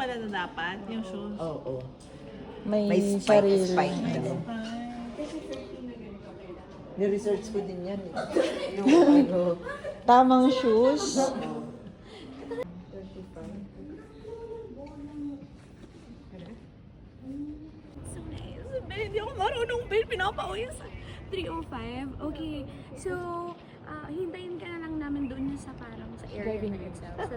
pala na dapat, yung shoes. Oo. May Spike sarili. din. Ni-research ko din yan eh. Yung ano. Tamang shoes. So nice. Ben, hindi ako marunong, Ben. Pinapauwi sa 3:05. Okay. So, hintayin ka na lang namin doon sa parang sa area itself. Sa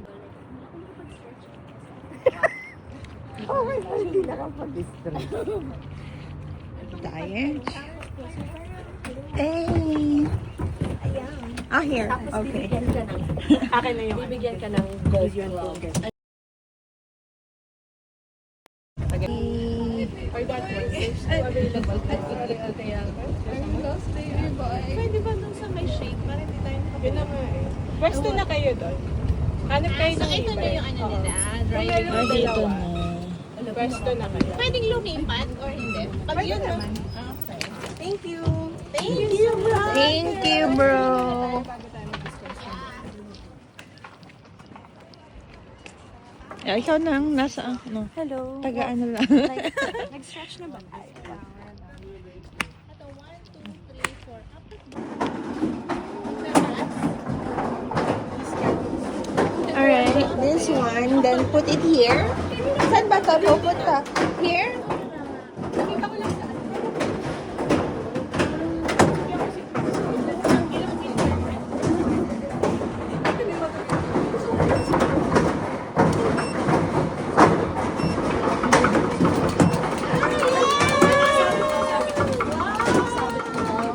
Oh my God, hindi nakapag-distract. Tired? Hey! Ah, here. Okay. akin na yun. Bibigyan ka ng gold glove. Or that one. There's two available. Pwede ba dun sa may shake? Para hindi tayo nakapagod. Yun na nga eh. Pwesto na kayo doon. Hanap kayo ng ito na yung ano nila, driving. Ah, dito na. Pwesto na kayo. Pwedeng lumipat or hindi? Pag yun naman. Okay. Thank you. Thank you, bro. Thank you, bro. Eh, ikaw na ang nasa, ano, Hello. taga ano lang. Nag-stretch na ba? Ay, Ito, 1, 2, 3, 4. Alright, this one, then put it here. Saan ba ito pupunta? Here?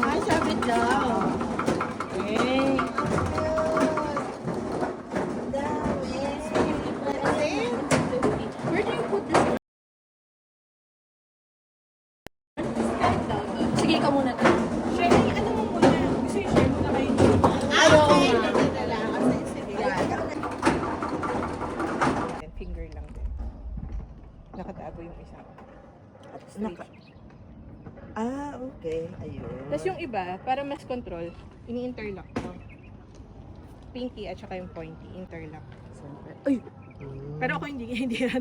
Ay, sabit daw. Okay. Where do you put this? Sige, ikaw muna to. share, ano mo muna? Gusto yung share mo na kayo. Finger lang din. Nakatago yung isa. Okay. Ayun. Tapos yung iba, para mas control, ini-interlock ko. Pinky at saka yung pointy, interlock. Ay! Pero ako hindi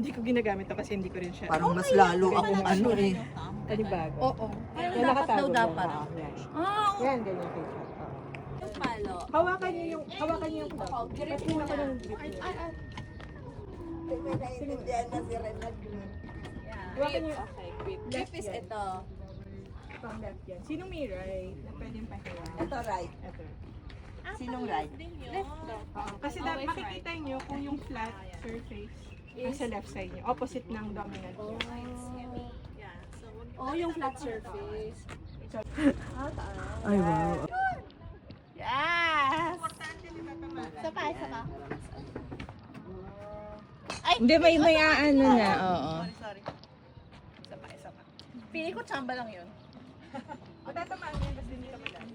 ko ginagamit to kasi hindi ko rin siya. Parang mas lalo akong ano eh. Panibago. Oo. Yan, Parang dapat nakatago daw yan. dapat. Yan. Ah, Yan, ganyan kayo siya. palo. Hawakan niyo yung cloth. Grip Tingnan mo ko na. ng grip niyo. Hawakan niyo. Okay, grip. Grip is yan. ito. Pang left yan. Sino may right na pwedeng pahiwa? Ito right. Ito. Sinong right? Oo. Kasi makikita niyo kung yung flat surface nasa left side niyo. Opposite ng dominant niyo. Oh, yung flat surface. Ay, wow. Yes! Isa pa. Hindi, may ano na, oo. Sorry. Isa pa. Pili ko tsamba lang yun. Matatamaan niyo kasi hindi ka malala.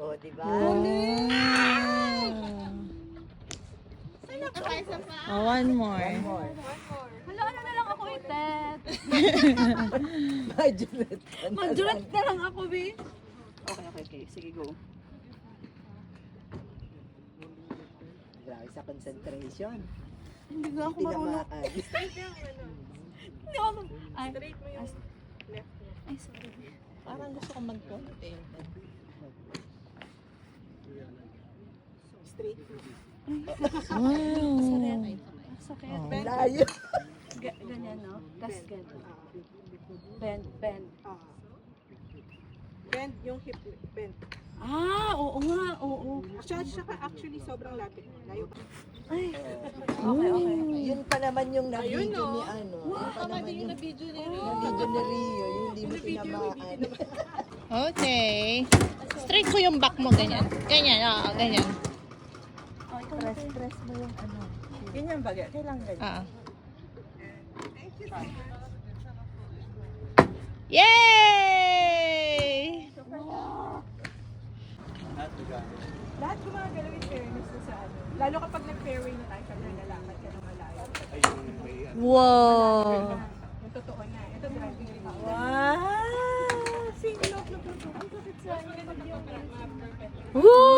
Oh, di ba? Isa pa. Oh, one more. Hala, ano na lang ako itet. Majulet. Madulat na lang ako, be. Okay. Sige, go. Grabe sa concentration. Hindi nga ako marunong. Tinamaan. Hindi ako ay, Straight mo yung left niya. ay, sorry. Parang gusto ko mag-content. Straight. Wow. Sakit. Oh. Layo. Ganyan, no? Tapos ganyan. Bend. Bend yung hip. Bend. Ah, oo nga, oo. Tsaka actually sobrang lapit. Layo pa. Ay. Okay. Yun pa naman yung na-video Ayun, no? ni ano. Yun pa naman yung video ni na-video ni Rio. Yung hindi mo tinamaan. Okay. Straight ko yung back mo, ganyan. Ganyan, oo, ganyan. Press mo yung ano. Ganyan ba? Kailangan ganyan. Ah. Yay! Lahat gumagalaw in fairness na sa ano. Lalo kapag nag-fairway na tayo, syempre lalakad ka ng malayo. Wow! Yung totoo na. Ito driving rin ako. Wow! Single lock. Ang sakit sa akin. Wow!